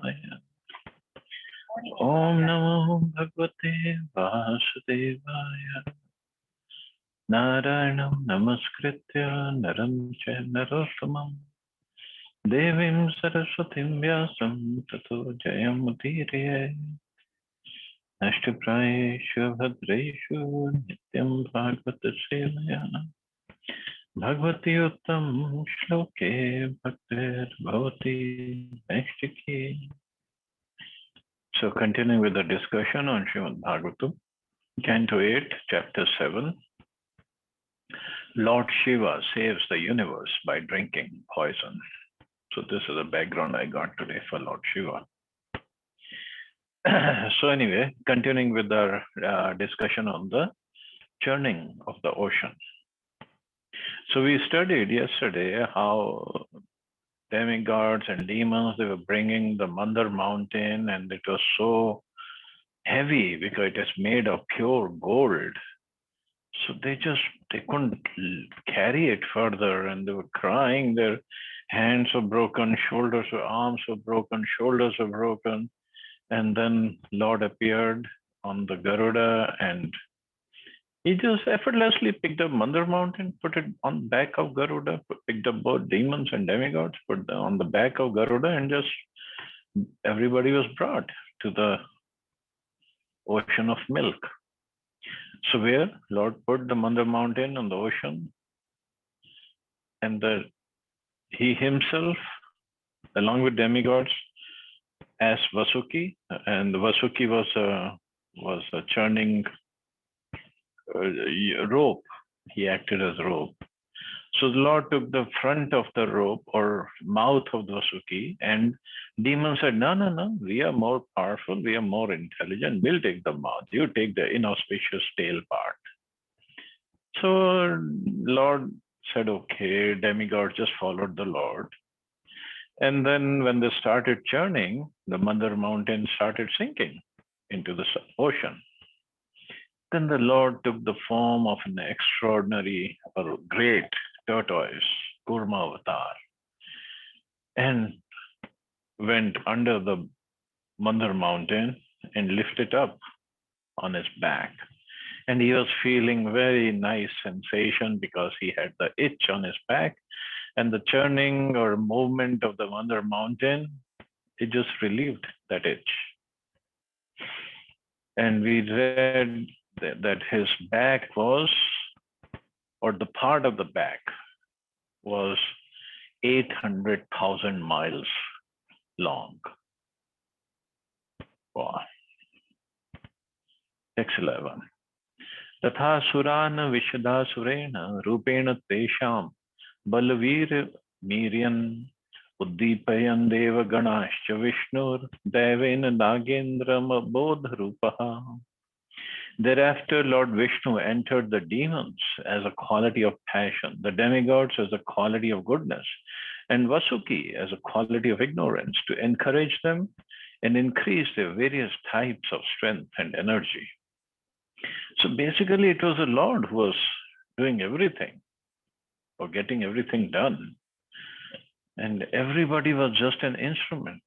Devaya. Om Namo Bhagavate Vasudevaya. Narayanam Namaskritya Naram Cha Narottamam Devim Saraswatim Vyasam Tato Jayam Udiriye. Ashtaprayeshu Bhadreshu Nityam Bhagavata Sevaya. Bhagavati Uttam Shloke Bhaktir Bhavati Naishtiki. So continuing with the discussion on Srimad Bhagavatam, Canto 8, Chapter 7. Lord Shiva saves the universe by drinking poison. So this is the background I got today for Lord Shiva. So anyway, continuing with our discussion on the churning of the ocean. So we studied yesterday how demigods and demons, they were bringing the Mandar mountain, and it was so heavy because it is made of pure gold. So they couldn't carry it further, and they were crying. Their hands were broken, arms were broken, shoulders were broken. And then Lord appeared on the Garuda, and he just effortlessly picked up Mandar mountain, put it on the back of Garuda, picked up both demons and demigods, put them on the back of Garuda, and just everybody was brought to the ocean of milk. So where Lord put the Mandar mountain on the ocean, and he himself, along with demigods, as Vasuki, and Vasuki was a churning rope. He acted as rope. So the Lord took the front of the rope or mouth of the Vasuki, and demons said, no, we are more powerful, we are more intelligent, we'll take the mouth, you take the inauspicious tail part. So Lord said, okay, demigods just followed the Lord. And then when they started churning, the Mandar mountain started sinking into the ocean. Then the Lord took the form of an extraordinary or great tortoise, Kurma avatar, and went under the Mandar mountain and lifted up on his back. And he was feeling very nice sensation because he had the itch on his back, and the churning or movement of the Mandar mountain, it just relieved that itch. And we read that his back was, or the part of the back was 800,000 miles long. Wow. Text 11. Tatha surana vishada surena rupena tesham balavir miryan uddipayan deva ganashcha vishnur devena nagendram bodh rupaha. Thereafter, Lord Vishnu entered the demons as a quality of passion, the demigods as a quality of goodness, and Vasuki as a quality of ignorance, to encourage them and increase their various types of strength and energy. So basically, it was the Lord who was doing everything or getting everything done. And everybody was just an instrument.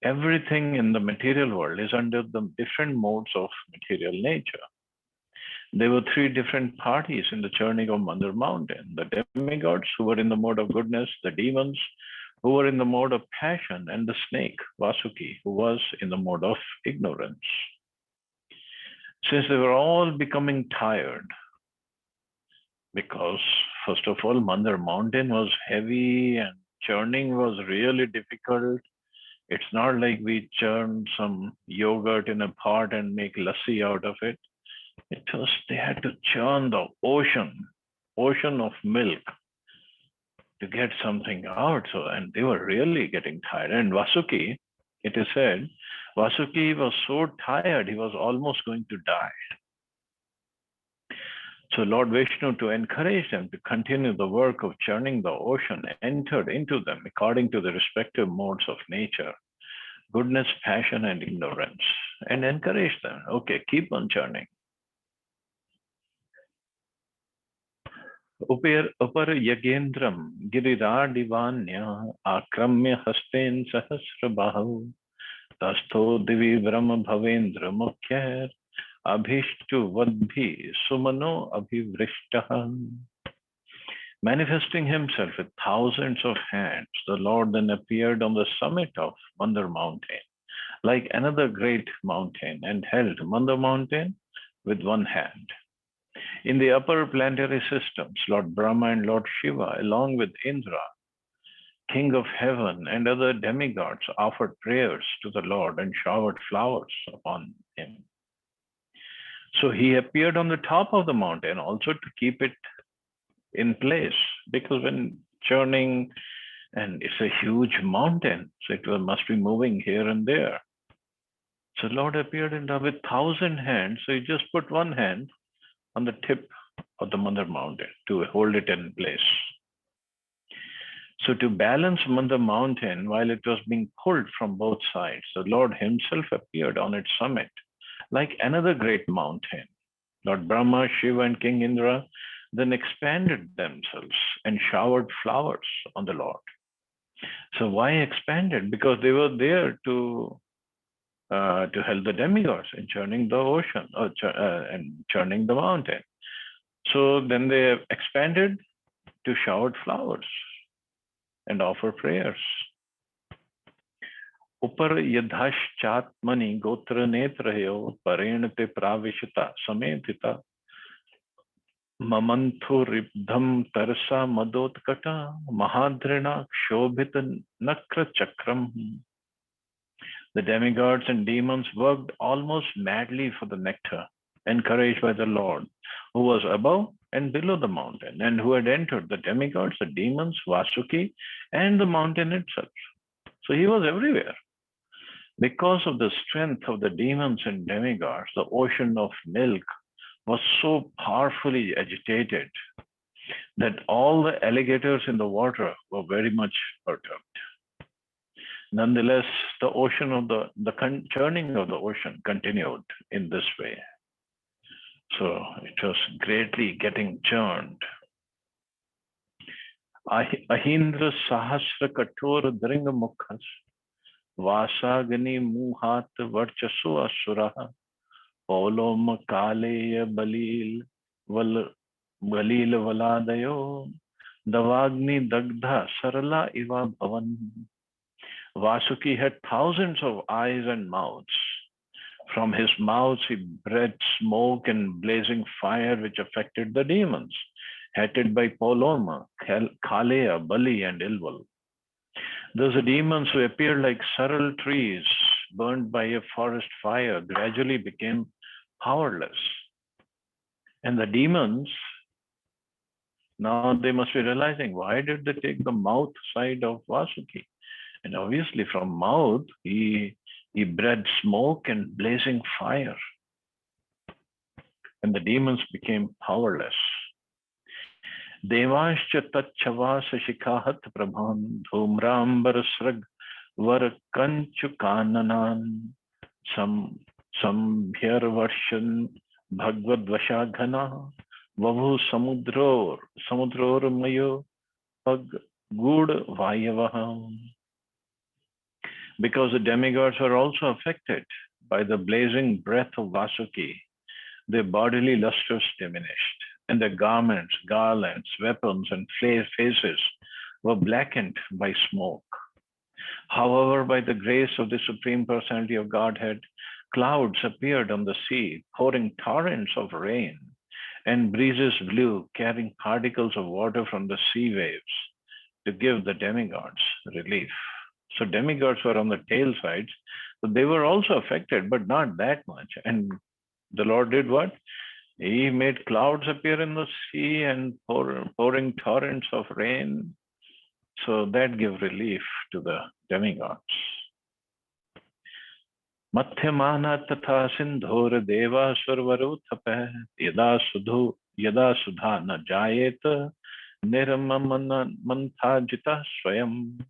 Everything in the material world is under the different modes of material nature. There were three different parties in the churning of Mandar mountain: the demigods who were in the mode of goodness, the demons who were in the mode of passion, and the snake, Vasuki, who was in the mode of ignorance. Since they were all becoming tired, because first of all, Mandar mountain was heavy and churning was really difficult. It's not like we churn some yogurt in a pot and make lassi out of it. They had to churn the ocean of milk to get something out. So, and they were really getting tired. And Vasuki, it is said, Vasuki was so tired, he was almost going to die. So Lord Vishnu, to encourage them to continue the work of churning the ocean, entered into them according to the respective modes of nature, goodness, passion, and ignorance, and encouraged them. Okay, keep on churning. Upar yagendram girirādivanya akramya hasten sahasrabahu tastho divi brahma bhavendra mukhya abhishtu vadbhi sumano abhivrishtaha. Manifesting himself with thousands of hands, the Lord then appeared on the summit of Mandar mountain, like another great mountain, and held Mandar mountain with one hand. In the upper planetary systems, Lord Brahma and Lord Shiva, along with Indra, king of heaven, and other demigods, offered prayers to the Lord and showered flowers upon him. So he appeared on the top of the mountain also to keep it in place, because when churning, and it's a huge mountain, so it must be moving here and there. So Lord appeared with 1,000 hands, so he just put one hand on the tip of the Mandar mountain to hold it in place. So to balance Mandar mountain while it was being pulled from both sides, the Lord himself appeared on its summit like another great mountain. Lord Brahma, Shiva, and King Indra then expanded themselves and showered flowers on the Lord. So why expanded? Because they were there to help the demigods in churning the ocean and churning the mountain. So then they expanded to shower flowers and offer prayers. Upar yadhaschatmani gotra netrayo parenate pravishita sametita mamanthu ribdham tarsa madotkata mahadrina kshobhita nakra chakram. The demigods and demons worked almost madly for the nectar, encouraged by the Lord, who was above and below the mountain, and who had entered the demigods, the demons, Vasuki, and the mountain itself. So he was everywhere. Because of the strength of the demons and demigods, the ocean of milk was so powerfully agitated that all the alligators in the water were very much perturbed. Nonetheless, the ocean of the churning of the ocean continued in this way. So it was greatly getting churned. Ahindra sahasra katora dringa mukhas vasagani muhat varchasu asuraha polom kaleya balil valadayo davagni dagdha sarala iva bhavan. Vasuki had thousands of eyes and mouths. From his mouth he breathed smoke and blazing fire, which affected the demons, headed by Poloma, Kaleya, Bali, and Ilval. Those demons who appeared like saral trees burned by a forest fire gradually became powerless. And the demons, now they must be realizing, why did they take the mouth side of Vasuki? And obviously from mouth, he breathed smoke and blazing fire. And the demons became powerless. Devascha tachavasa shikahat prabhan dhumrambar srag var kanchu kananan sambhyar varshan bhagvad vashaghana vavu samudror mayo pag gud vayavaham. Because the demigods were also affected by the blazing breath of Vasuki, their bodily lusters diminished, and their garments, garlands, weapons, and faces were blackened by smoke. However, by the grace of the Supreme Personality of Godhead, clouds appeared on the sea, pouring torrents of rain, and breezes blew, carrying particles of water from the sea waves to give the demigods relief. So demigods were on the tail sides, so they were also affected, but not that much. And the Lord did what? He made clouds appear in the sea and pouring torrents of rain. So that gave relief to the demigods. Mathyamana tatha sindhor deva survaru tape yada sudha na jayet niramamana manthajita swayam.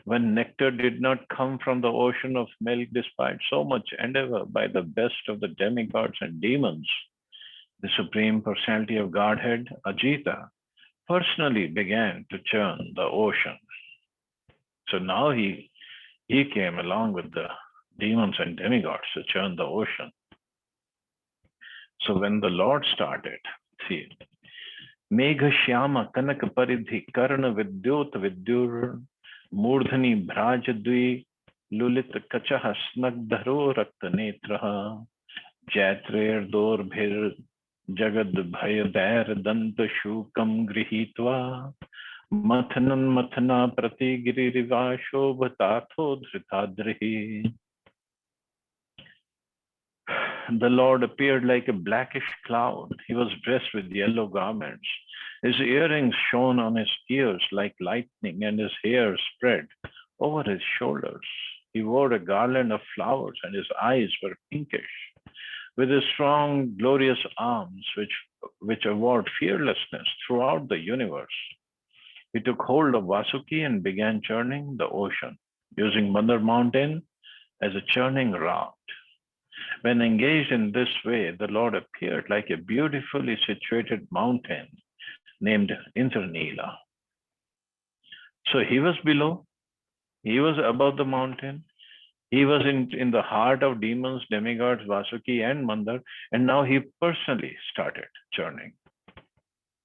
When nectar did not come from the ocean of milk despite so much endeavor by the best of the demigods and demons, the Supreme Personality of Godhead, Ajita, personally began to churn the ocean. So now he came along with the demons and demigods to churn the ocean. So when the Lord started, see, Megha Shyama Kanak Paridhi Karna Vidyot Vidyur Murdhani Bhrajadvi Lulit Kachaha Snagdharo Rakta Netraha Jaitrer Dorbhir Jagad Bhayadair Danta Shukam Grihitva Mathanan Mathana Pratigiri Riva Shobhatatho Dhritadrihi. The Lord appeared like a blackish cloud. He was dressed with yellow garments. His earrings shone on his ears like lightning, and his hair spread over his shoulders. He wore a garland of flowers, and his eyes were pinkish. With his strong, glorious arms, which award fearlessness throughout the universe, he took hold of Vasuki and began churning the ocean, using Mother Mountain as a churning rod. When engaged in this way, the Lord appeared like a beautifully situated mountain named Internila. So he was below, he was above the mountain, he was in the heart of demons, demigods, Vasuki, and Mandar, and now he personally started churning.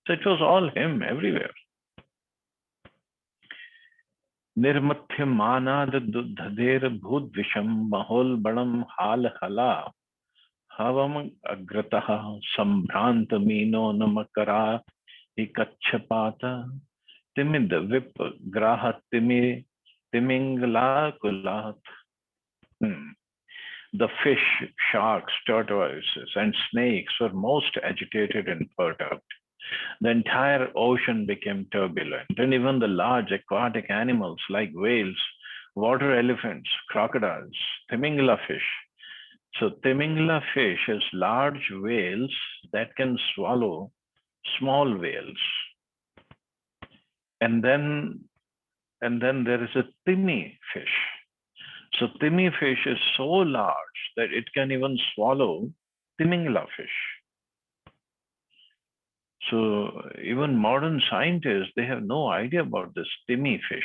So it was all him everywhere. Nirmathyamanad duddhader bhudvisham mahol badam hal hala havam agrataha sambhranta mino namakara ikachapata timid vip graha timingla kulat. The fish, sharks, tortoises, and snakes were most agitated and perturbed. The entire ocean became turbulent, and even the large aquatic animals like whales, water elephants, crocodiles, Timingla fish. So Timingla fish is large whales that can swallow small whales. And then there is a Timi fish. So Timi fish is so large that it can even swallow Timingla fish. So even modern scientists, they have no idea about this Timi fish.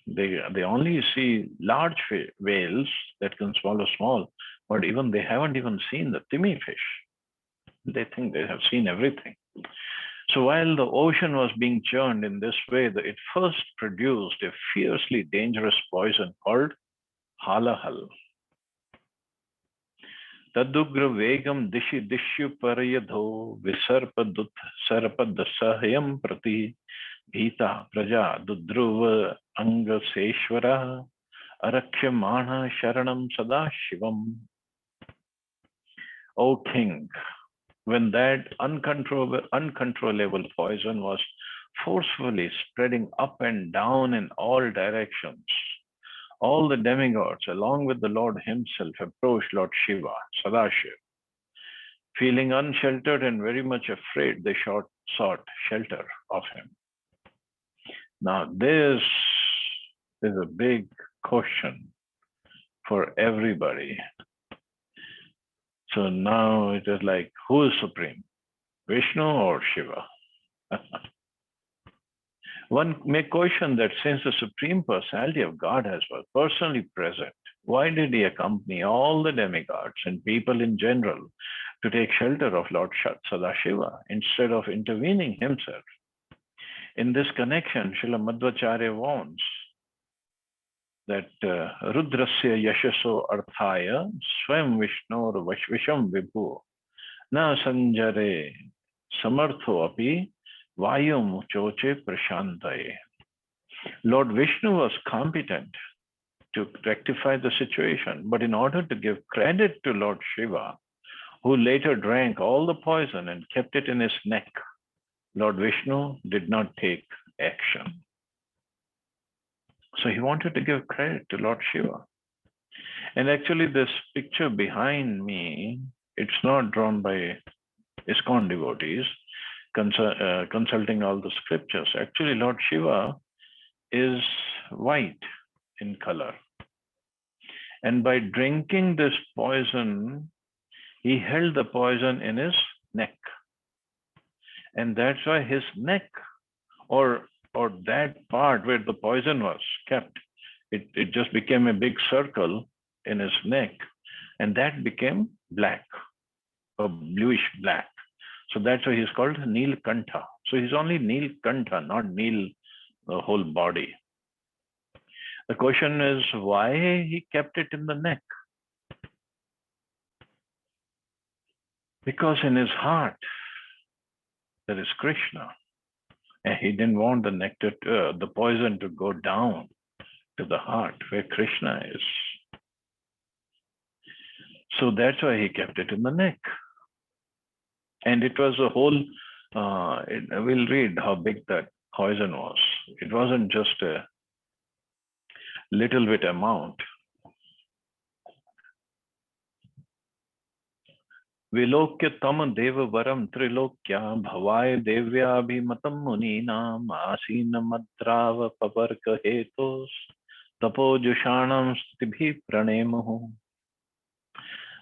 They only see large whales that can swallow small, but even they haven't even seen the Timi fish. They think they have seen everything. So while the ocean was being churned in this way, it first produced a fiercely dangerous poison called halahal. Tadugra vegam dishi dishu parayadho visarpadut sarpadasahayam prati bhita praja dudruva angaseshwara arakhyamana sharanam sada shivam. O king, when that uncontrollable poison was forcefully spreading up and down in all directions, all the demigods, along with the Lord himself, approached Lord Shiva, Sadashiv. Feeling unsheltered and very much afraid, they sought shelter of him. Now, this is a big question for everybody. So now it is like, who is supreme, Vishnu or Shiva? One may question that since the Supreme Personality of God was personally present, why did he accompany all the demigods and people in general to take shelter of Lord Sadashiva instead of intervening himself? In this connection, Srila Madhvacharya warns that Rudrasya Yashaso Arthaya Swam Vishnor Visham Vibhu Na Sanjare Samartho Api Vayum Choche Prashantaye. Lord Vishnu was competent to rectify the situation, but in order to give credit to Lord Shiva, who later drank all the poison and kept it in his neck, Lord Vishnu did not take action. So he wanted to give credit to Lord Shiva. And actually this picture behind me, it's not drawn by ISKCON devotees, consulting all the scriptures. Actually, Lord Shiva is white in color. And by drinking this poison, he held the poison in his neck. And that's why his neck, or that part where the poison was kept, it just became a big circle in his neck, and that became black, or bluish black. So that's why he's called Neelkantha. So he's only Neelkantha, not Neel, the whole body. The question is why he kept it in the neck. Because in his heart, there is Krishna. And he didn't want the nectar, the poison to go down to the heart where Krishna is. So that's why he kept it in the neck. And it was a whole, we'll read how big that poison was. It wasn't just a little bit amount. Vilokya tam deva varam trilokya bhavaya devya abhimatam muninam asina madrava pavarka hetos tapo jushanam stibhi pranemuhu.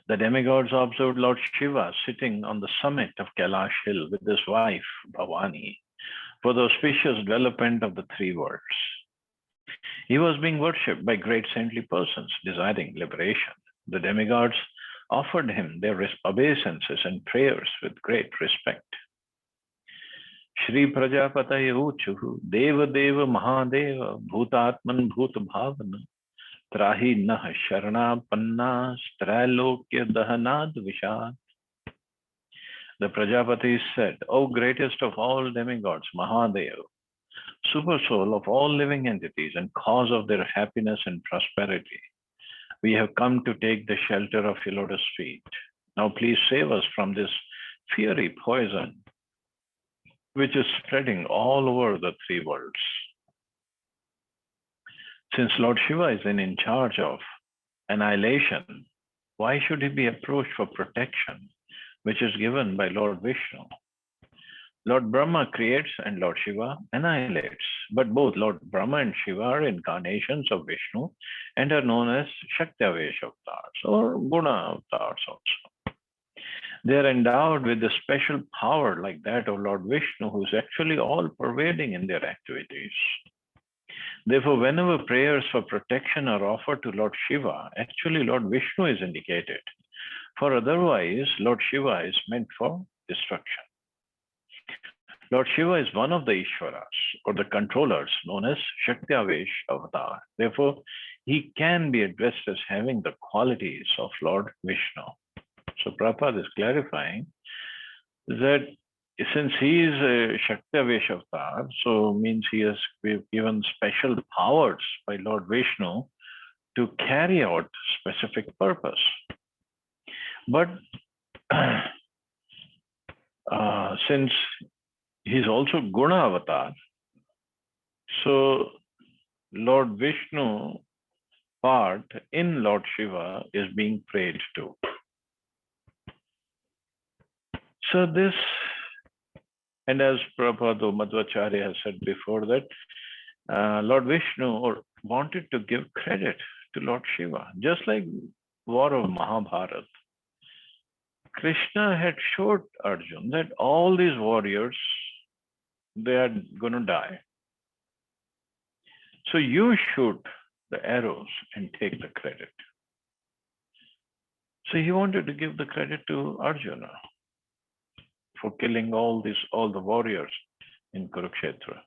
The demigods observed Lord Shiva sitting on the summit of Kailash hill with his wife Bhavani for the auspicious development of the three worlds. He was being worshipped by great saintly persons desiring liberation. The demigods offered him their obeisances and prayers with great respect. Shri Prajapataye Uchuhu Deva Deva Mahadeva Bhutatman Bhutabhavana Trahi Nah Sharana Panna Stralokya Dahanad Vishad. The Prajapati said, O greatest of all demigods, Mahadeva, super soul of all living entities and cause of their happiness and prosperity, we have come to take the shelter of your lotus feet. Now please save us from this fiery poison which is spreading all over the three worlds. Since Lord Shiva is in charge of annihilation, why should he be approached for protection, which is given by Lord Vishnu? Lord Brahma creates and Lord Shiva annihilates, but both Lord Brahma and Shiva are incarnations of Vishnu and are known as Shakti-avesh avatars or Guna avatars also. They are endowed with a special power like that of Lord Vishnu, who is actually all-pervading in their activities. Therefore, whenever prayers for protection are offered to Lord Shiva, actually Lord Vishnu is indicated, for otherwise Lord Shiva is meant for destruction. Lord Shiva is one of the Ishwaras, or the controllers, known as Shakti-avesh avatar. Therefore, he can be addressed as having the qualities of Lord Vishnu. So Prabhupada is clarifying that since he is a Shakti-avesh avatar, so means he has been given special powers by Lord Vishnu to carry out specific purpose. But since he's also Guna avatar, so Lord Vishnu part in Lord Shiva is being prayed to. So this, and as Prabhupada Madhvacharya has said before that, Lord Vishnu wanted to give credit to Lord Shiva, just like War of Mahabharata. Krishna had showed Arjuna that all these warriors, they are going to die. So you shoot the arrows and take the credit. So he wanted to give the credit to Arjuna for killing all the warriors in Kurukshetra.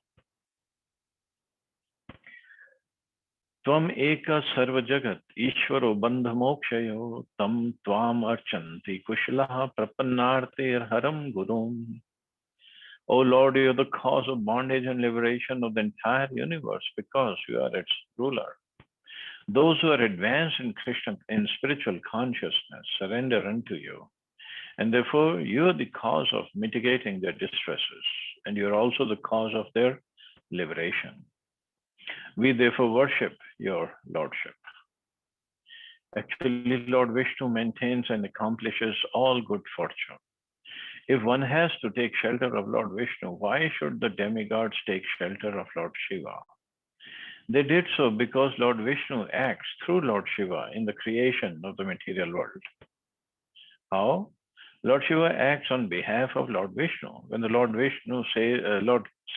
Tvam eka sarva jagat ishvaro bandha mokshayo tam tvam archanti kushalaha prapannarte haram gurum. O Lord, you are the cause of bondage and liberation of the entire universe because you are its ruler. Those who are advanced in Krishna, in spiritual consciousness, surrender unto you. And therefore, you are the cause of mitigating their distresses, and you are also the cause of their liberation. We therefore worship your Lordship. Actually, Lord Vishnu maintains and accomplishes all good fortune. If one has to take shelter of Lord Vishnu, why should the demigods take shelter of Lord Shiva? They did so because Lord Vishnu acts through Lord Shiva in the creation of the material world. How? Lord Shiva acts on behalf of Lord Vishnu. When the Lord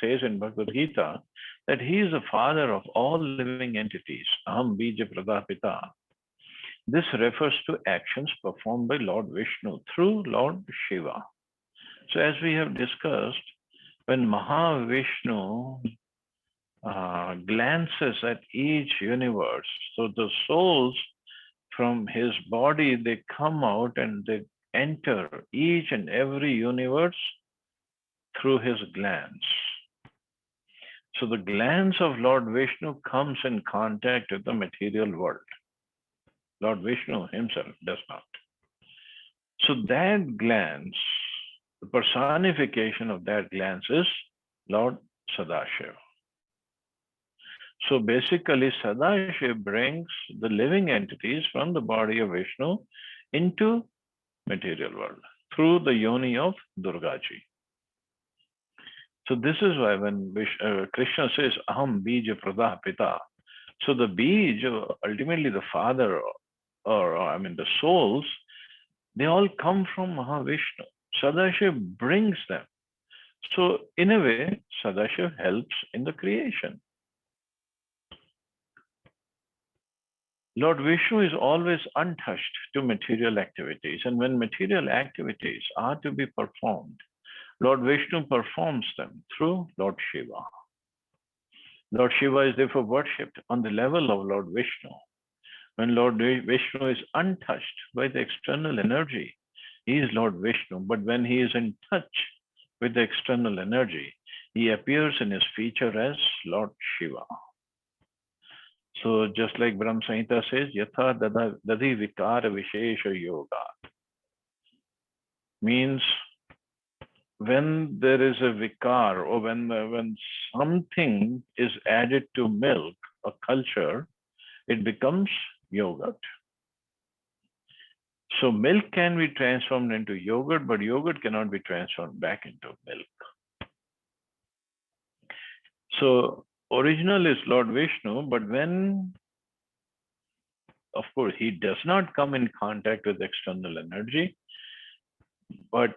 says in Bhagavad Gita that he is the father of all living entities, Aham Bija Pradapita, this refers to actions performed by Lord Vishnu through Lord Shiva. So as we have discussed, when Mahavishnu glances at each universe, so the souls from his body, they come out and they enter each and every universe through his glance. So the glance of Lord Vishnu comes in contact with the material world. Lord Vishnu himself does not. So that glance, the personification of that glance is Lord Sadashiva. So basically, Sadashiva brings the living entities from the body of Vishnu into material world through the yoni of Durgaji. So this is why when Krishna says Aham Bija Pradapita, so the Bij, ultimately the father, or I mean the souls, they all come from Mahavishnu. Sadashiva brings them. So in a way, Sadashiva helps in the creation. Lord Vishnu is always untouched to material activities, and when material activities are to be performed, Lord Vishnu performs them through Lord Shiva. Lord Shiva is therefore worshipped on the level of Lord Vishnu. When Lord Vishnu is untouched by the external energy, he is Lord Vishnu. But when he is in touch with the external energy, he appears in his feature as Lord Shiva. So just like Brahma Samhita says, Yatha Dadi Vikara Vishesha Yoga, means when there is a vikar, or when something is added to milk, a culture, it becomes yogurt. So milk can be transformed into yogurt, but yogurt cannot be transformed back into milk. So original is Lord Vishnu, but when, of course, he does not come in contact with external energy, but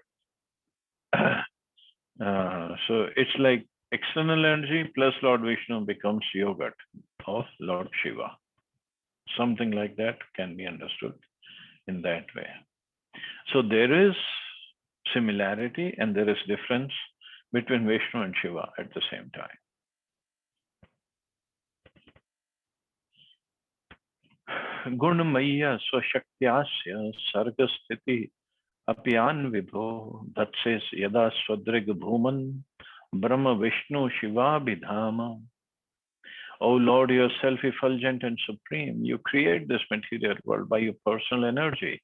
so it's like external energy plus Lord Vishnu becomes yogurt of Lord Shiva. Something like that can be understood in that way. So there is similarity and there is difference between Vishnu and Shiva at the same time. Gunamaya swashakyasya sargasthiti apyan vibho, that says yada swadrig bhuman Brahma Vishnu Shiva Bidhama. O Lord, you are self-effulgent and supreme. You create this material world by your personal energy,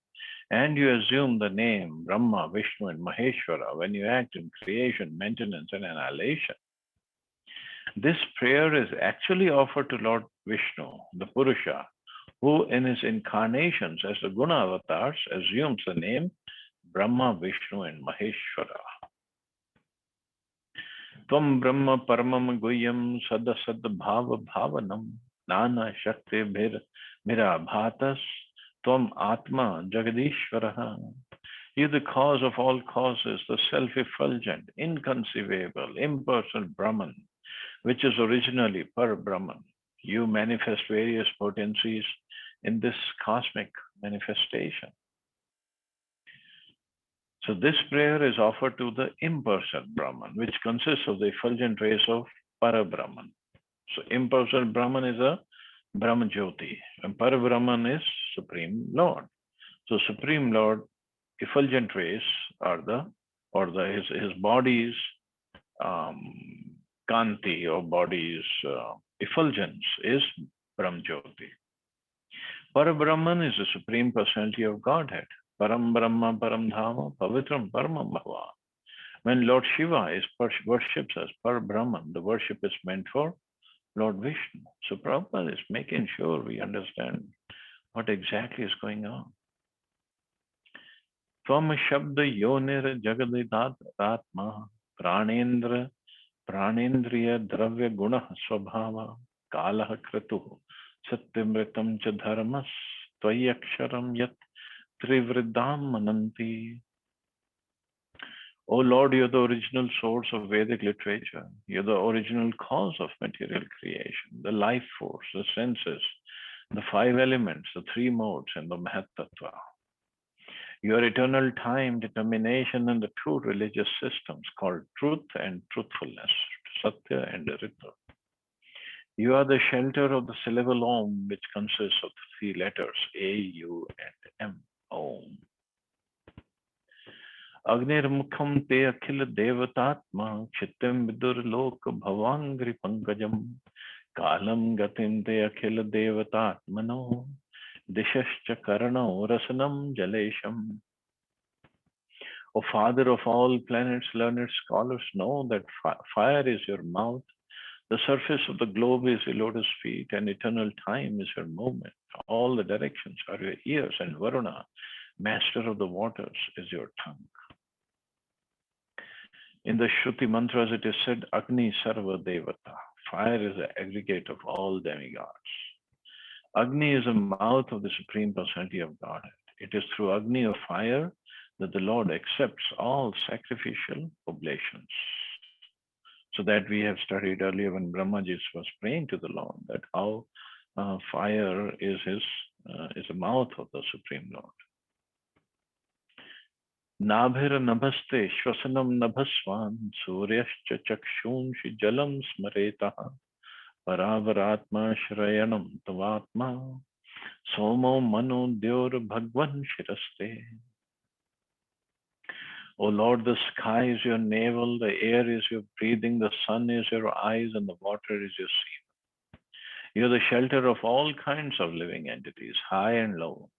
and you assume the name Brahma, Vishnu, and Maheshwara when you act in creation, maintenance, and annihilation. This prayer is actually offered to Lord Vishnu, the Purusha, who in his incarnations as the Guna avatars assumes the name Brahma, Vishnu, and Maheshwara. Tvam Brahma Paramam Guhyam Sada Sada Bhava Bhavanam Nana Shakti Mira Bhatas Tvam Atma Jagadishvaraha. You are the cause of all causes, the self-effulgent, inconceivable, impersonal Brahman, which is originally Par-Brahman. You manifest various potencies in this cosmic manifestation. So this prayer is offered to the impersonal Brahman, which consists of the effulgent rays of Para-Brahman. So impersonal Brahman is a Brahmjyoti, and Para-Brahman is Supreme Lord. So Supreme Lord, effulgent rays are his body's Kanti, or body's effulgence is Brahmjyoti. Para-Brahman is the Supreme Personality of Godhead. Param Brahma Param Dhama Pavitram Paramam Bhava. When Lord Shiva is worshipped as Par-Brahman, the worship is meant for Lord Vishnu. So Prabhupada is making sure we understand what exactly is going on. Tvam Shabda Yonir Jagadidat Atma Pranendra Pranendriya Dravya Guna Swabhava Kalaha Kratu Satyamritam Cha Dharmas Tvayaksharam Yat Trivridam Mananti. O Lord, you're the original source of Vedic literature. You're the original cause of material creation, the life force, the senses, the five elements, the three modes, and the Mahatattva. Your eternal time, determination, and the two religious systems called truth and truthfulness, Satya and Rita. You are the shelter of the syllable Om, which consists of three letters A, U, and M. Om. Agnirmukham te akhil devatatma chittim vidur lok bhavangri pankajam kalam gatim te akhil devatatmano dishascha karano rasanam jalesham. O Father of all planets, learned scholars know that fire is your mouth, the surface of the globe is your lotus feet, and eternal time is your movement. All the directions are your ears, and Varuna, master of the waters, is your tongue. In the Shruti mantras, it is said, Agni Sarva Devata. Fire is the aggregate of all demigods. Agni is the mouth of the Supreme Personality of Godhead. It is through Agni of fire that the Lord accepts all sacrificial oblations. So that we have studied earlier when Brahmaji was praying to the Lord, that how fire is the mouth of the Supreme Lord. Nabhir nabhaste shvasanam nabhaswan suryascha chakshunshi jalam smaretaha paravaratma shrayanam tavatma somo mano dyor bhagwan shiraste. O Lord, the sky is your navel, the air is your breathing, the sun is your eyes, and the water is your sea. You are the shelter of all kinds of living entities, high and low.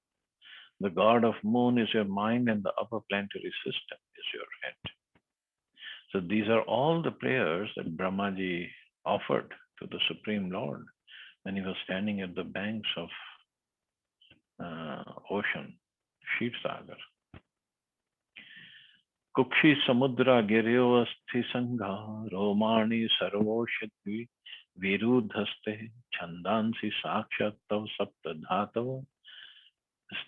The god of moon is your mind, and the upper planetary system is your head. So these are all the prayers that Brahmaji offered to the Supreme Lord when he was standing at the banks of ocean, Shivsagar. Kukshi samudra giryo asti sangha romani sarvoshadvi virudhaste chandansi sakshat tav sapta dhatava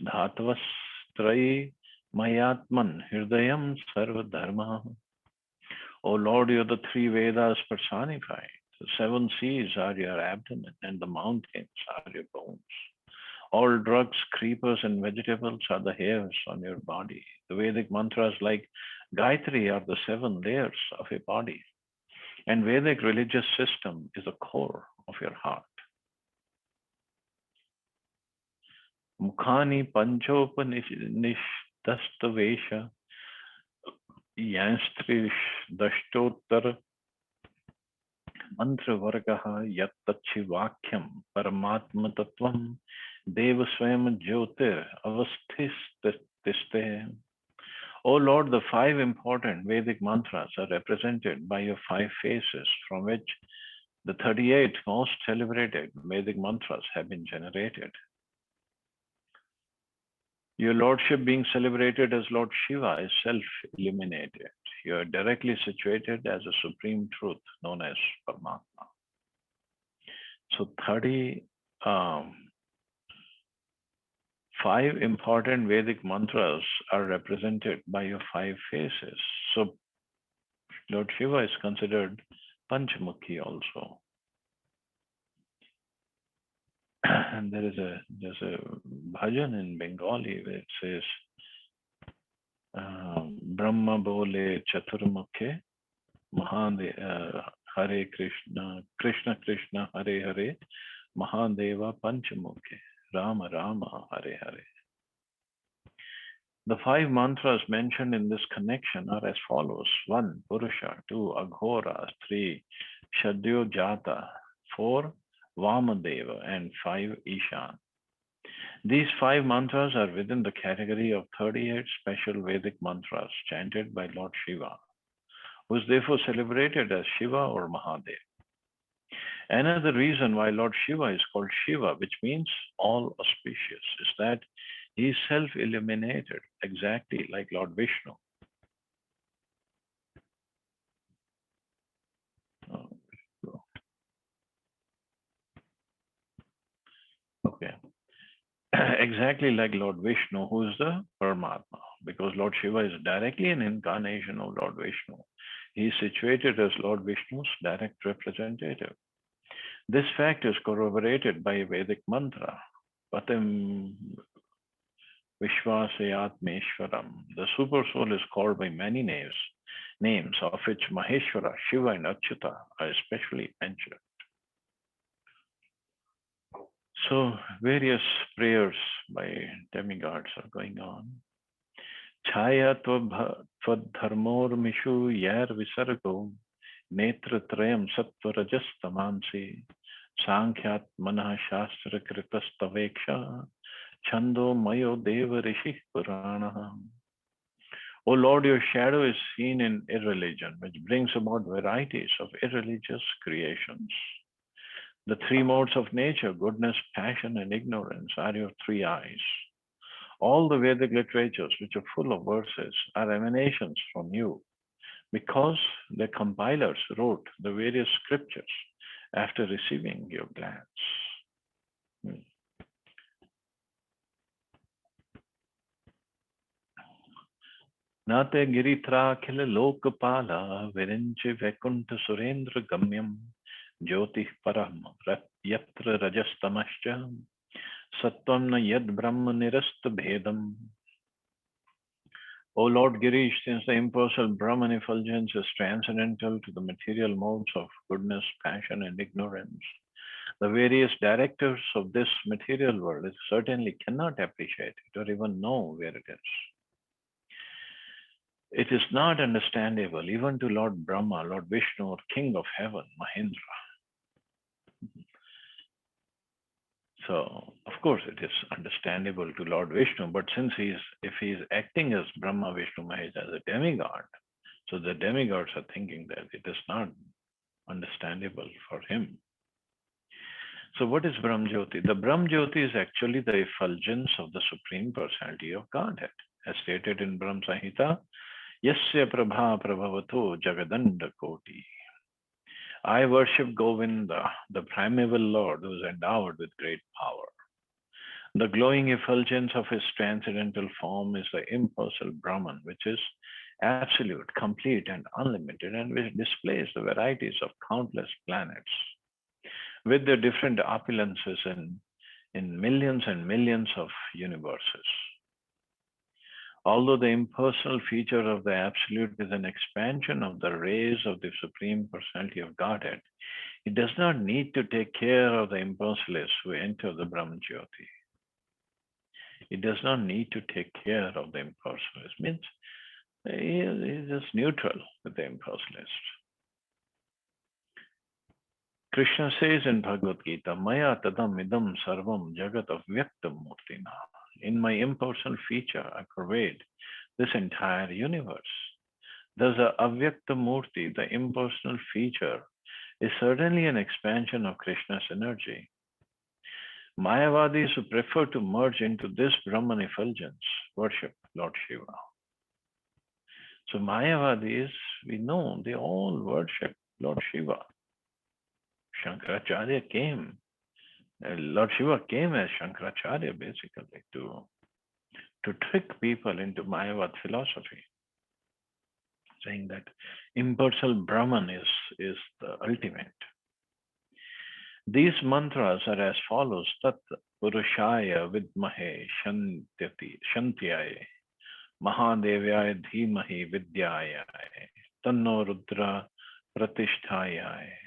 dhatavastrayi mayatman hirdayam sarva dharma. O Lord, you are the three Vedas personified. The seven seas are your abdomen, and the mountains are your bones. All drugs, creepers, and vegetables are the hairs on your body. The Vedic mantras like Gayatri are the seven layers of a body. And Vedic religious system is the core of your heart. Mukhani panchopanishdastavesha yanstrish dashtotar mantra vargaha yattachi vakyam paramatma tattvam deva swayam jyotir avasthististe. O Lord, the five important Vedic mantras are represented by your five faces, from which the 38 most celebrated Vedic mantras have been generated. Your Lordship being celebrated as Lord Shiva is self-illuminated. You are directly situated as a supreme truth known as Paramatma. So 5 important Vedic mantras are represented by your 5 faces. So Lord Shiva is considered Panchamukhi also. And there's a bhajan in Bengali where it says, Brahma bole chaturmukhe Hare Krishna, Krishna Krishna Hare Hare, Mahadeva Panchamukhe, Rama Rama Hare Hare. The 5 mantras mentioned in this connection are as follows: 1. Purusha, 2. Aghora, 3. Shadyo Jata, 4. Vamadeva, and 5. Ishan. These 5 mantras are within the category of 38 special Vedic mantras chanted by Lord Shiva, who is therefore celebrated as Shiva or Mahadev. Another reason why Lord Shiva is called Shiva, which means all auspicious, is that he is self-illuminated, exactly like Lord Vishnu. Okay. exactly like Lord Vishnu, who is the Paramatma, because Lord Shiva is directly an incarnation of Lord Vishnu. He is situated as Lord Vishnu's direct representative. This fact is corroborated by a Vedic mantra, Patim Vishwasayatmeshwaram. The super soul is called by many names of which Maheshwara, Shiva, and Achyuta are especially mentioned. So various prayers by demigods are going on. Chaya twadharmormishu yar visargo netratrayam sattva-rajas-tamansi sankhyaat manah shastra kritastaveksha chando mayo deva rishi purana. O Lord, your shadow is seen in irreligion, which brings about varieties of irreligious creations. The three modes of nature, goodness, passion, and ignorance, are your three eyes. All the Vedic literatures, which are full of verses, are emanations from you, because the compilers wrote the various scriptures after receiving your glance. Nate Girithrakhila Lokapala Virinchi Vaikuntha Surendra Gamyam Jyoti Param Yatra Rajastamascha Sattvam na Yad Brahma Nirasta Bhedam. O Lord Girish, since the impersonal Brahman effulgence is transcendental to the material modes of goodness, passion, and ignorance, the various directors of this material world certainly cannot appreciate it or even know where it is. It is not understandable even to Lord Brahma, Lord Vishnu, or King of Heaven, Mahendra. So, of course, it is understandable to Lord Vishnu, but since if he is acting as Brahma, Vishnu, Mahesh, as a demigod, so the demigods are thinking that it is not understandable for him. So, what is Brahmjyoti? The Brahmjyoti is actually the effulgence of the Supreme Personality of Godhead, as stated in Brahma Samhita, Yasya Prabha Prabhavato Jagadanda Koti. I worship Govinda, the primeval Lord who is endowed with great power. The glowing effulgence of his transcendental form is the impersonal Brahman, which is absolute, complete, and unlimited, and which displays the varieties of countless planets with their different opulences in millions and millions of universes. Although the impersonal feature of the Absolute is an expansion of the rays of the Supreme Personality of Godhead, it does not need to take care of the impersonalists who enter the Brahmjyoti. It does not need to take care of the impersonalists. Means he is just neutral with the impersonalists. Krishna says in Bhagavad Gita, Maya tadam idam sarvam jagat avyaktam murtina. In my impersonal feature, I pervade this entire universe. Thus, the avyakta murti, the impersonal feature, is certainly an expansion of Krishna's energy. Mayavadis who prefer to merge into this Brahman effulgence worship Lord Shiva. So Mayavadis, we know, they all worship Lord Shiva. Shankaracharya came. Lord Shiva came as Shankaracharya basically to trick people into Mayavad philosophy, saying that impersonal Brahman is the ultimate. These mantras are as follows: Tat Purushaya Vidmahe Shantyaya Mahadevyaya Dhimahi Vidyaya Tanno Rudra Pratishthayaye.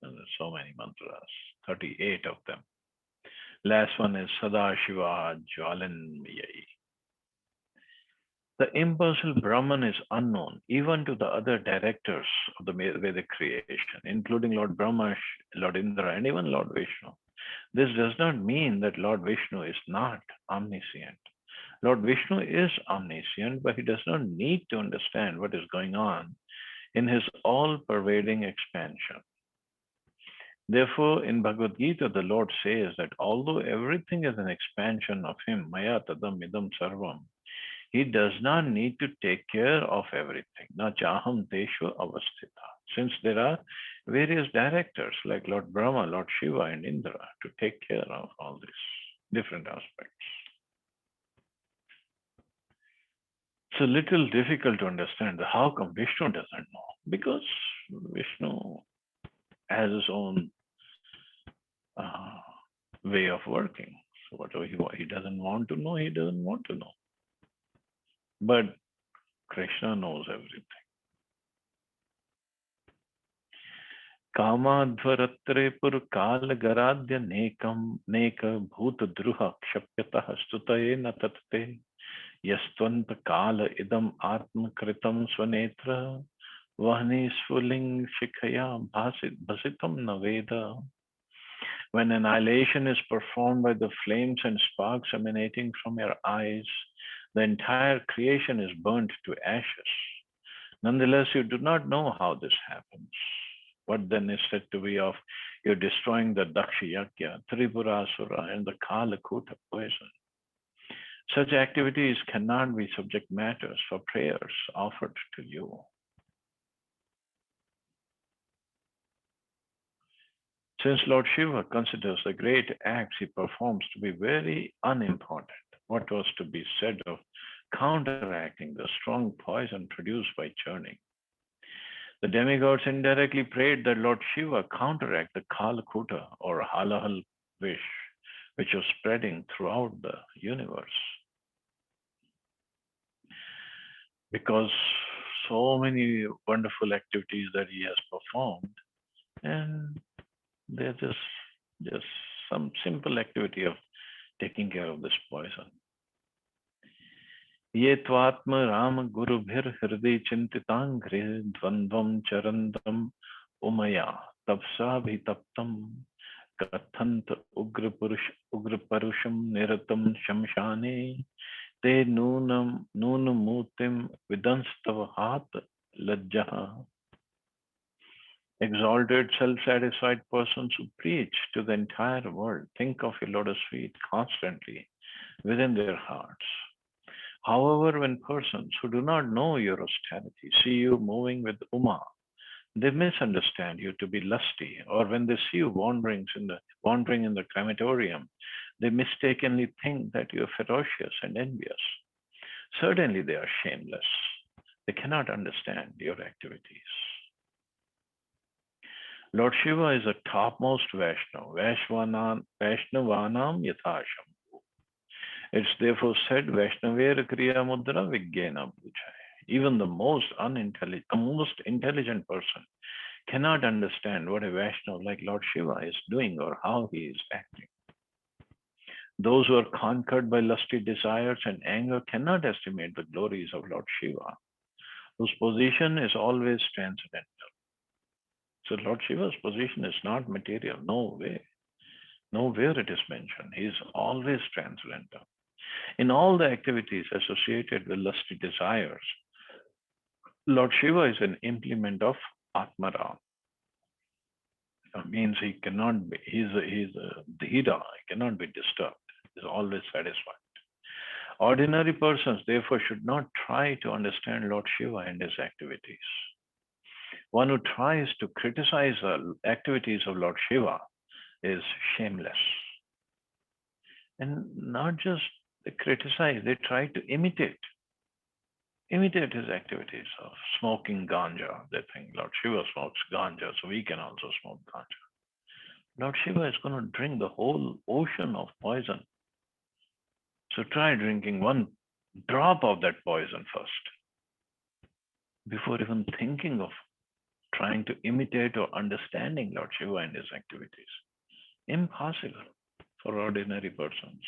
And there's so many mantras, 38 of them. Last one is Sadashiva Jwalanmiyai. The impersonal Brahman is unknown even to the other directors of the Vedic creation, including Lord Brahma, Lord Indra, and even Lord Vishnu. This does not mean that Lord Vishnu is not omniscient. Lord Vishnu is omniscient, but he does not need to understand what is going on in his all-pervading expansion. Therefore, in Bhagavad Gita, the Lord says that although everything is an expansion of him, Maya tadam idam sarvam, he does not need to take care of everything. Na chaham teshu avasthita. Since there are various directors like Lord Brahma, Lord Shiva, and Indra to take care of all this. different aspects. It's a little difficult to understand how come Vishnu doesn't know. Because Vishnu has his own uh, way of working. So whatever he doesn't want to know, he doesn't want to know. But Krishna knows everything. Kamadvaratre purkal garadya nekam neka bhut druha kshapyatah stutaye natate yastvanta kala idam atma kritam svanetra vahni sfuling shikhaya bhasitam naveda. When annihilation is performed by the flames and sparks emanating from your eyes, the entire creation is burnt to ashes. Nonetheless, you do not know how this happens. What then is said to be of you destroying the Dakshayagya, Tripurasura, and the Kalakuta poison? Such activities cannot be subject matters for prayers offered to you. Since Lord Shiva considers the great acts he performs to be very unimportant, what was to be said of counteracting the strong poison produced by churning? The demigods indirectly prayed that Lord Shiva counteract the Kalakuta or Halahal wish, which was spreading throughout the universe. Because so many wonderful activities that he has performed, and they're just some simple activity of taking care of this poison. Ye tvatma ram guru bhir hriday chintitangre dvandvam charandam umaya tapsa bhitaptam kathant ugra parusham niratam shamshane te nunam mutim vidanstava hat lajjaha. Exalted, self-satisfied persons who preach to the entire world think of your lotus feet constantly within their hearts. However, when persons who do not know your austerity see you moving with Uma, they misunderstand you to be lusty, or when they see you wandering in the crematorium, they mistakenly think that you are ferocious and envious. Certainly, they are shameless. They cannot understand your activities. Lord Shiva is a topmost Vaishnava, Vaishnavanam Yathasham. It's therefore said, Vaishnavera Kriya Mudra Vigyena Bhujai. Even the most intelligent person cannot understand what a Vaishnava like Lord Shiva is doing or how he is acting. Those who are conquered by lusty desires and anger cannot estimate the glories of Lord Shiva, whose position is always transcendental. So Lord Shiva's position is not material, no way. Nowhere it is mentioned. He is always transcendental. In all the activities associated with lusty desires, Lord Shiva is an implement of Atmaram. That means he cannot be, he's a Dhira, he cannot be disturbed. He is always satisfied. Ordinary persons, therefore, should not try to understand Lord Shiva and his activities. One who tries to criticize the activities of Lord Shiva is shameless. And not just they criticize, they try to imitate his activities of smoking ganja. They think Lord Shiva smokes ganja, so we can also smoke ganja. Lord Shiva is going to drink the whole ocean of poison. So try drinking one drop of that poison first before even thinking of trying to imitate or understanding Lord Shiva and his activities. Impossible for ordinary persons.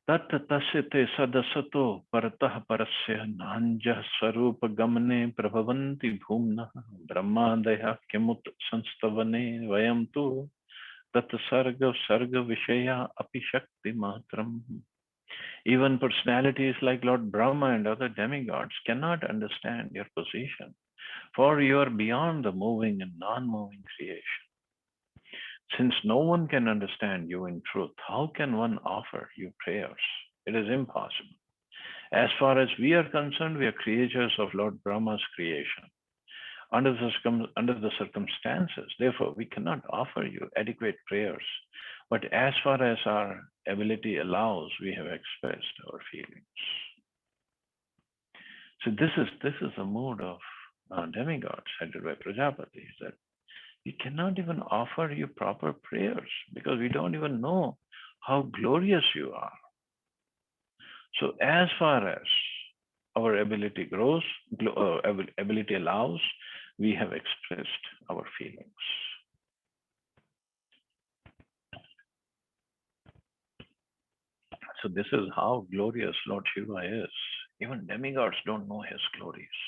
Tatta tasyate sadasato paratah parasya nanjah sarupa gamane prabhavanti bhumna brahmadaya kimut sanstavane vayam tu tatta sarga vishaya api shakti matram. Even personalities like Lord Brahma and other demigods cannot understand your position, for you are beyond the moving and non-moving creation. Since no one can understand you in truth, how can one offer you prayers? It is impossible. As far as we are concerned, we are creatures of Lord Brahma's creation. Under the circumstances, therefore, we cannot offer you adequate prayers But as far as our ability allows, we have expressed our feelings. So this is the mood of demigods headed by Prajapati. That we cannot even offer you proper prayers because we don't even know how glorious you are. So as far as our ability grows, ability allows, we have expressed our feelings. So this is how glorious Lord Shiva is. Even demigods don't know his glories.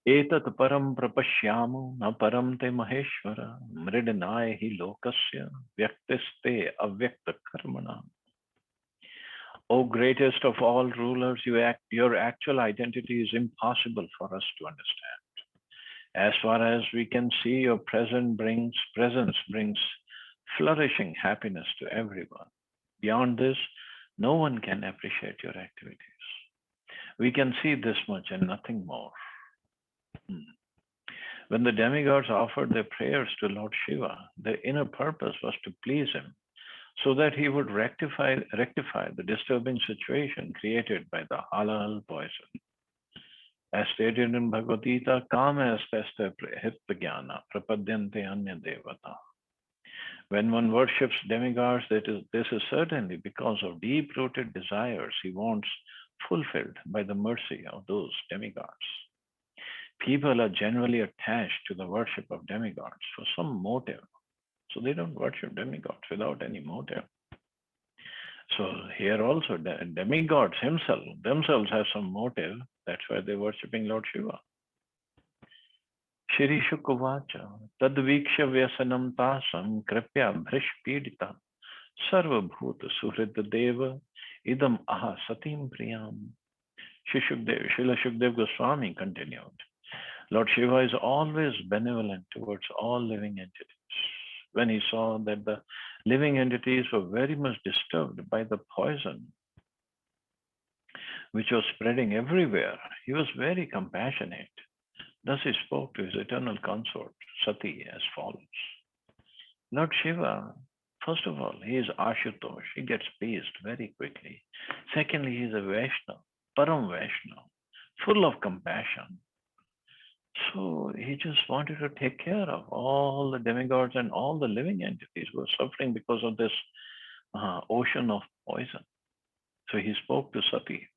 एतत् परं प्रपश्यामो न परं ते महेश्वर मृडनाय हि लोकस्य व्यक्तिस्ते अव्यक्तकर्मणा. O greatest of all rulers, your actual identity is impossible for us to understand. As far as we can see, your presence brings flourishing happiness to everyone. Beyond this, no one can appreciate your activities. We can see this much and nothing more. When the demigods offered their prayers to Lord Shiva, their inner purpose was to please him, so that he would rectify the disturbing situation created by the halal poison. As stated in Bhagavad Gita, kama astesta hita prapadyante anya devata. When one worships demigods, this is certainly because of deep-rooted desires he wants fulfilled by the mercy of those demigods. People are generally attached to the worship of demigods for some motive. So they don't worship demigods without any motive. So here also, demigods themselves have some motive. That's why they're worshipping Lord Shiva. Shri Shukavacha, Tadviksha Vyasanam Tasam Kripya Bhrishpidita Sarvabhuta Suhrita Deva Idam Aha Satim Priyam. Srila Shukdev Goswami continued. Lord Shiva is always benevolent towards all living entities. When he saw that the living entities were very much disturbed by the poison which was spreading everywhere, he was very compassionate. Thus he spoke to his eternal consort, Sati, as follows. Lord Shiva, first of all, he is Ashutosh. He gets pleased very quickly. Secondly, he is a Vaishnava, Param Vaishnava, full of compassion. So he just wanted to take care of all the demigods and all the living entities who were suffering because of this ocean of poison. So he spoke to Sati.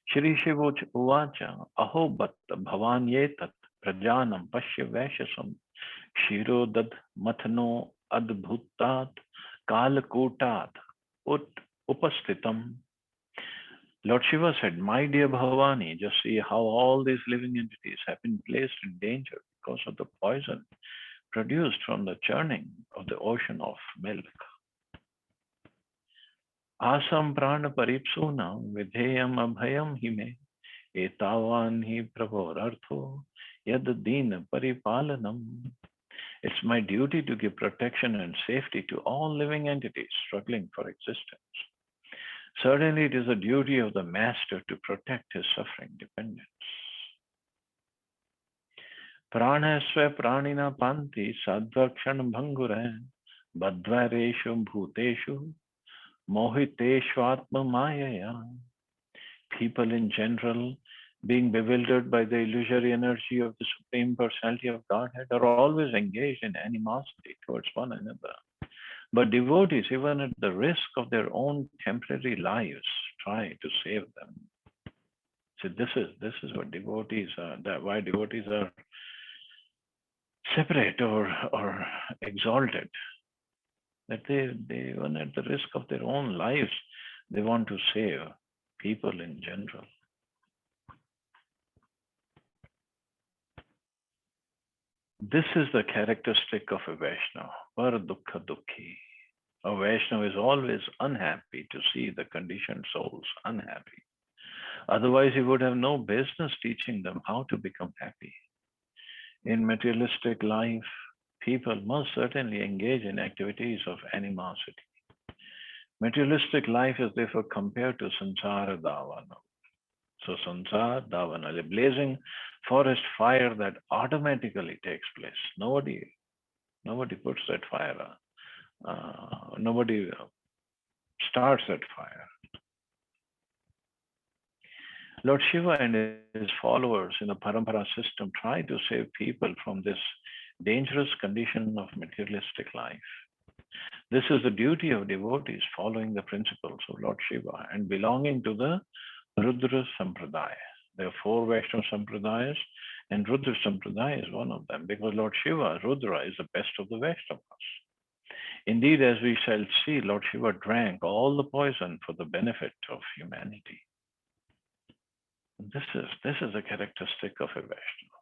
Shri Shiva Uvacha Aho Bhat Bhavan Yetat Prajanam Pashya Vaishasam Shiro Dad Mathano Adbhutat Kalakutat Ut Upastitam. Lord Shiva said, my dear Bhavani, just see how all these living entities have been placed in danger because of the poison produced from the churning of the ocean of milk. Asam prana paripsunam vidheyam abhayam hime etavan hi prabhorartho yad dina paripalanam. It's my duty to give protection and safety to all living entities struggling for existence. Certainly, it is the duty of the master to protect his suffering dependents. Pranasva pranina panti sadvakshan bhangure badvareshu bhuteshu mohiteshvatma mayaya. People in general, being bewildered by the illusory energy of the Supreme Personality of Godhead, are always engaged in animosity towards one another. But devotees, even at the risk of their own temporary lives, try to save them. So this is what devotees are. Why devotees are separate or exalted. That they even at the risk of their own lives, they want to save people in general. This is the characteristic of a Vaishnava, par dukkha dukhi. A Vaishnava is always unhappy to see the conditioned souls unhappy. Otherwise, he would have no business teaching them how to become happy. In materialistic life, people must certainly engage in activities of animosity. Materialistic life is therefore compared to Sansara Davana. So Sansara Davana, the blazing forest fire that automatically takes place. Nobody Nobody puts that fire. Nobody starts that fire. Lord Shiva and his followers in the Parampara system try to save people from this dangerous condition of materialistic life. This is the duty of devotees following the principles of Lord Shiva and belonging to the Rudra Sampradaya. There are 4 Vaishnava Sampradayas, and Rudra Sampradaya is one of them because Lord Shiva, Rudra, is the best of the Vaishnavas. Indeed, as we shall see, Lord Shiva drank all the poison for the benefit of humanity. This is a characteristic of a Vaishnava.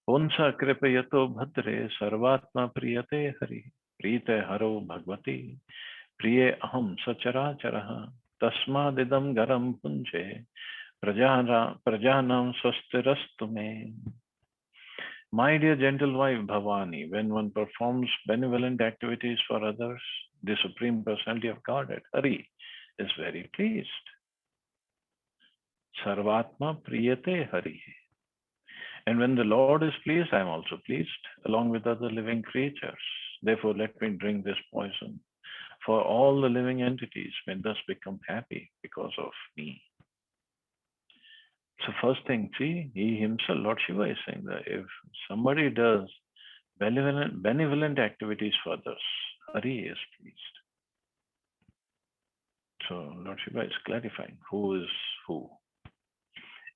Punsa kripayato bhadre sarvatma priyate hari prite haro bhagvati priye aham sacharacharaha tasmadidam garam punche prajanam swastirastu me. My dear gentle wife Bhavani, when one performs benevolent activities for others, the Supreme Personality of Godhead, Hari, is very pleased. Sarvatma priyate Hari. And when the Lord is pleased, I am also pleased, along with other living creatures. Therefore, let me drink this poison. For all the living entities may thus become happy because of me. So first thing, see, he himself, Lord Shiva is saying that if somebody does benevolent activities for others, Hari is pleased. So Lord Shiva is clarifying who is who.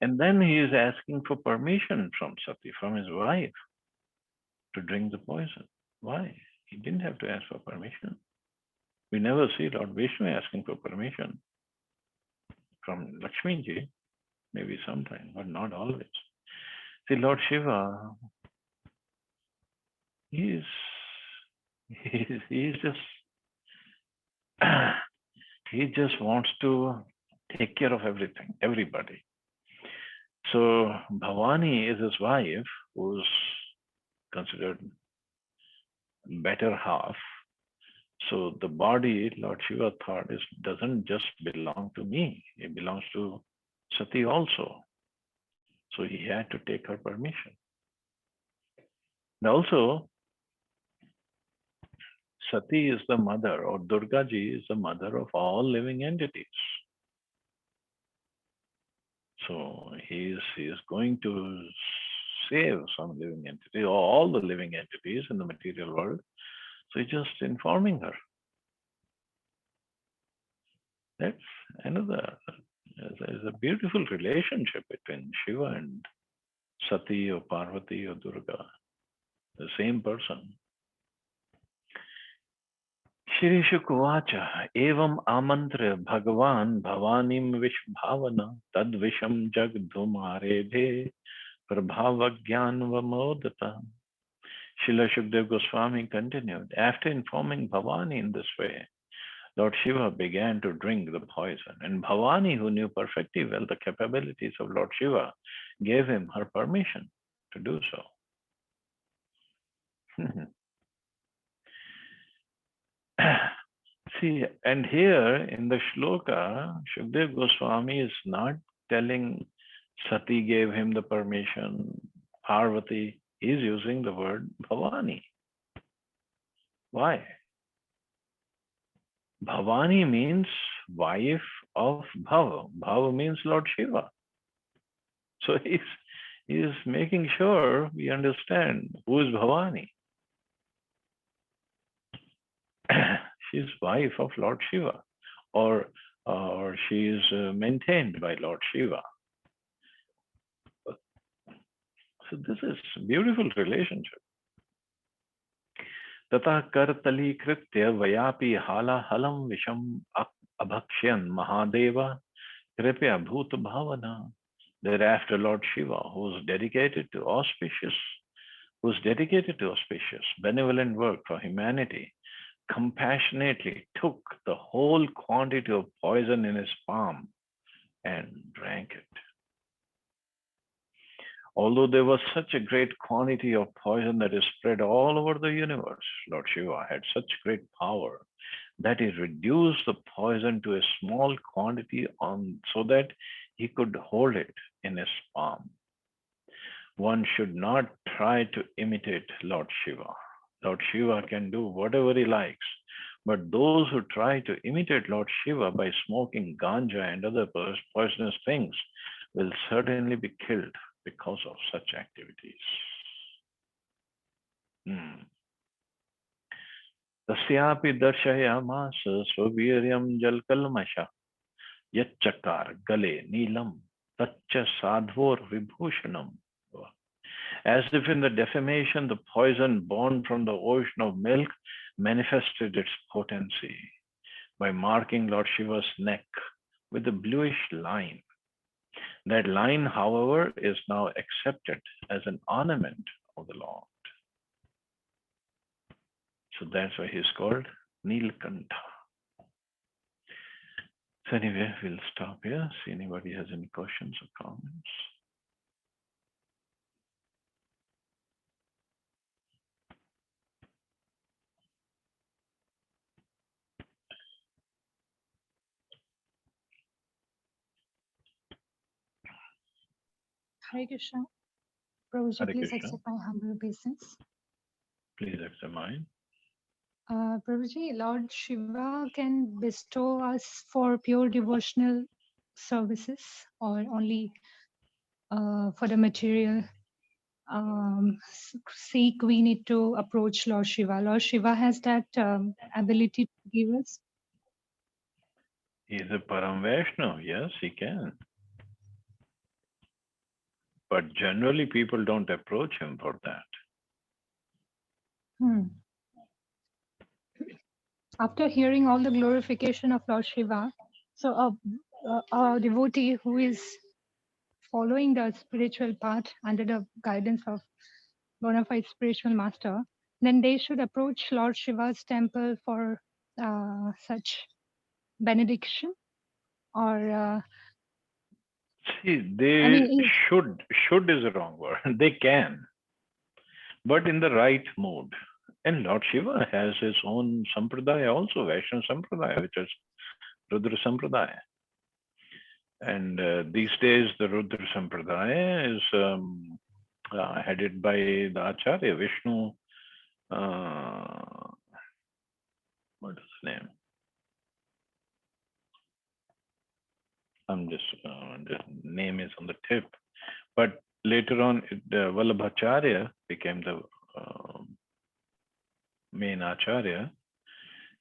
And then he is asking for permission from Sati, from his wife, to drink the poison. Why? He didn't have to ask for permission. We never see Lord Vishnu asking for permission from Lakshmi ji, maybe sometime, but not always. See, Lord Shiva, he's just he just wants to take care of everything, everybody. So Bhavani is his wife, who's considered better half. So the body, Lord Shiva thought, doesn't just belong to me. It belongs to Sati also. So he had to take her permission. And also, Sati is the mother, or Durga ji is the mother of all living entities. So he is going to save some living entity, or all the living entities in the material world. So he's just informing her. That's another, there's a beautiful relationship between Shiva and Sati or Parvati or Durga, the same person. Shri Shukuvacha, evam amantra Bhagavan Bhavanim Vishbhavana Tad Visham Jagdhumaredhe Prabhavagyanvamodata. Srila Shukdev Goswami continued, after informing Bhavani in this way, Lord Shiva began to drink the poison, and Bhavani, who knew perfectly well the capabilities of Lord Shiva, gave him her permission to do so. See, and here in the shloka, Shukdev Goswami is not telling Sati gave him the permission, Parvati. He is using the word Bhavani. Why? Bhavani means wife of Bhava. Bhava means Lord Shiva. So he is making sure we understand who is Bhavani. She's wife of Lord Shiva, or she is maintained by Lord Shiva. So this is a beautiful relationship. Tata kartali kritya vayapi hala halam visham abhakshan mahadeva kripya bhuta bhavana. Thereafter, Lord Shiva, who is dedicated to auspicious, benevolent work for humanity, compassionately took the whole quantity of poison in his palm and drank it. Although there was such a great quantity of poison that is spread all over the universe, Lord Shiva had such great power that he reduced the poison to a small quantity so that he could hold it in his palm. one should not try to imitate Lord Shiva. Lord Shiva can do whatever he likes, but those who try to imitate Lord Shiva by smoking ganja and other poisonous things will certainly be killed because of such activities. तस्यापि दर्शयामास स्ववीर्यं जलकल्मषः यच्चकार गले नीलम तच्च साध्वोर विभूषणम. As if in the defamation, the poison born from the ocean of milk manifested its potency by marking Lord Shiva's neck with a bluish line. That line, however, is now accepted as an ornament of the Lord. So that's why he's called Nilkantha. So anyway, we'll stop here. See anybody has any questions or comments. Hare Krishna. Prabhuji, please accept my humble obeisance. Please accept mine. Prabhuji, Lord Shiva can bestow us for pure devotional services or only for the material seek we need to approach Lord Shiva. Lord Shiva has that ability to give us. He is a Param Vaishnav. Yes, he can. But generally, people don't approach him for that. After hearing all the glorification of Lord Shiva, so a devotee who is following the spiritual path under the guidance of bona fide spiritual master, then they should approach Lord Shiva's temple for such benediction or see, they should is a wrong word. They can, but in the right mood. And Lord Shiva has his own sampradaya also, Vaishnava sampradaya, which is Rudra sampradaya. And these days, the Rudra sampradaya is headed by the Acharya Vishnu. What is his name? I'm just the name is on the tip. But later on, Vallabhacharya became the main Acharya.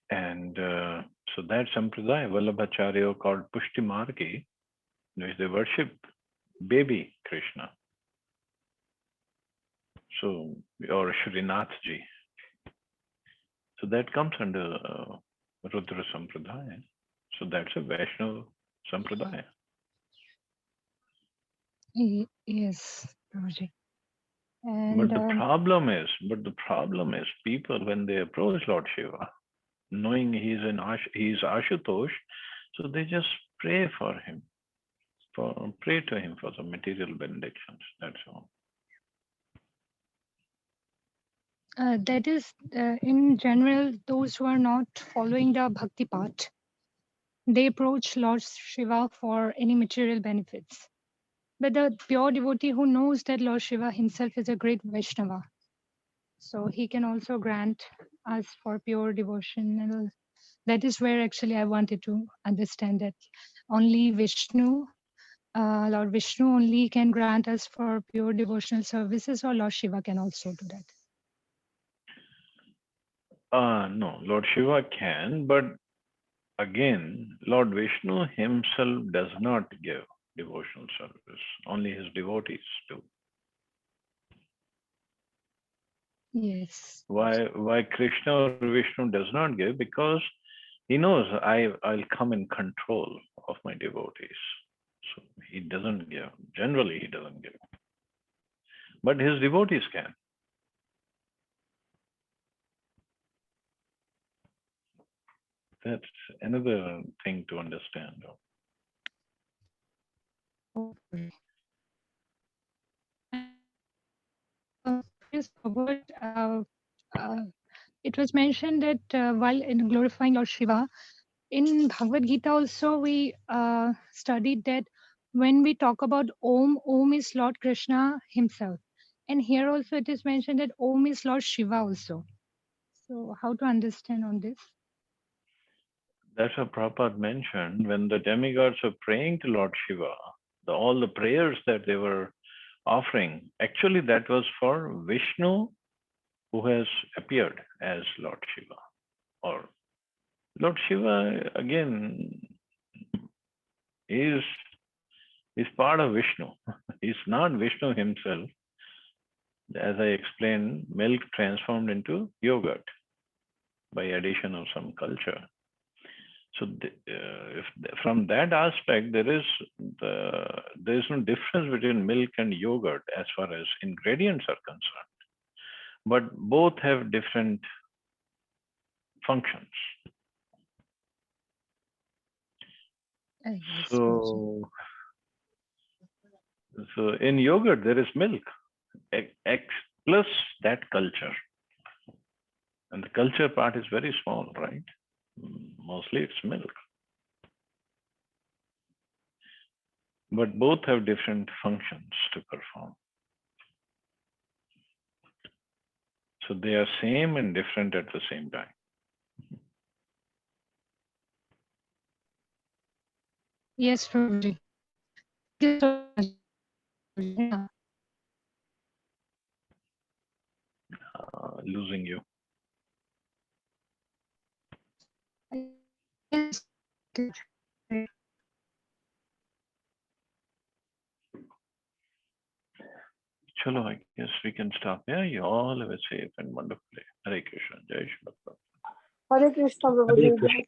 And so that sampradaya, Vallabhacharya called Pushti Margi, which they worship baby Krishna. So, or Srinath ji. So that comes under Rudra Sampradaya. So that's a Vaishnava Sampradaya. Yes, Prabhuji. But the problem is people, when they approach Lord Shiva, knowing he's Ashutosh, so they just pray for him, pray to him for some material benedictions. That's all. That is, in general, those who are not following the bhakti path, they approach Lord Shiva for any material benefits. But the pure devotee who knows that Lord Shiva himself is a great Vaishnava, so he can also grant us for pure devotion. That is where actually I wanted to understand that only Vishnu, Lord Vishnu only can grant us for pure devotional services, or Lord Shiva can also do that. No, Lord Shiva can, but again, Lord Vishnu himself does not give devotional service. Only his devotees do. Yes. Why Krishna or Vishnu does not give? Because he knows I'll come in control of my devotees. So he doesn't give. Generally, he doesn't give. But his devotees can. That's another thing to understand. It was mentioned that while in glorifying Lord Shiva, in Bhagavad Gita also we studied that when we talk about Om, Om is Lord Krishna himself. And here also it is mentioned that Om is Lord Shiva also. So how to understand on this? That's what Prabhupada mentioned. When the demigods were praying to Lord Shiva, all the prayers that they were offering, actually that was for Vishnu, who has appeared as Lord Shiva. Or Lord Shiva, again, is part of Vishnu. He's not Vishnu himself. As I explained, milk transformed into yogurt by addition of some culture. So from that aspect, there is no difference between milk and yogurt as far as ingredients are concerned, but both have different functions. Yes, So in yogurt there is milk, X plus that culture, and the culture part is very small, right? Mostly it's milk. But both have different functions to perform. So they are same and different at the same time. Yes, Prabhuji. Thank you so much. Yeah. Losing you. Yes. Chalo, I guess we can stop. Yeah, you all have a safe and wonderful day. Hare Krishna. Jai Shri Prabhupada. Hare Krishna, Hare Prabhuji. Krishna.